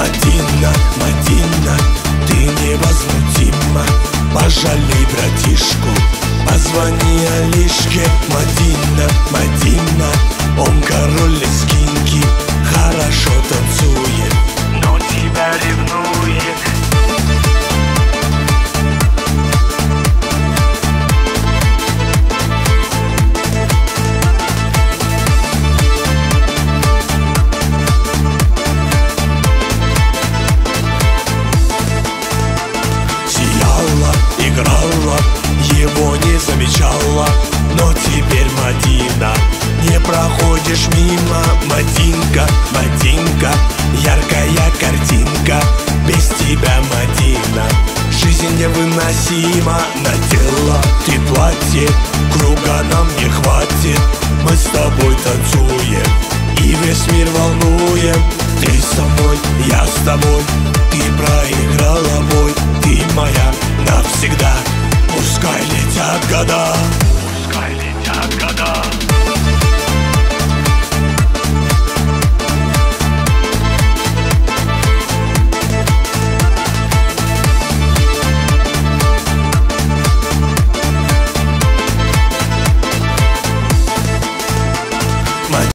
Мадина, Мадина, ты невозмутима. Пожалей братишку, позвони Алишке. Мадина, Мадина, он король лезгинки, хорошо танцует, но тебя ревнует. Играла, его не замечала, но теперь Мадина, не проходишь мимо. Мадинка, Мадинка, яркая картинка, без тебя, Мадина, жизнь невыносима. Надела ты платье, круга нам не хватит, мы с тобой танцуем и весь мир волнуем. Ты со мной, я с тобой, ты проиграла бой, ты моя навсегда. Пускай летят года.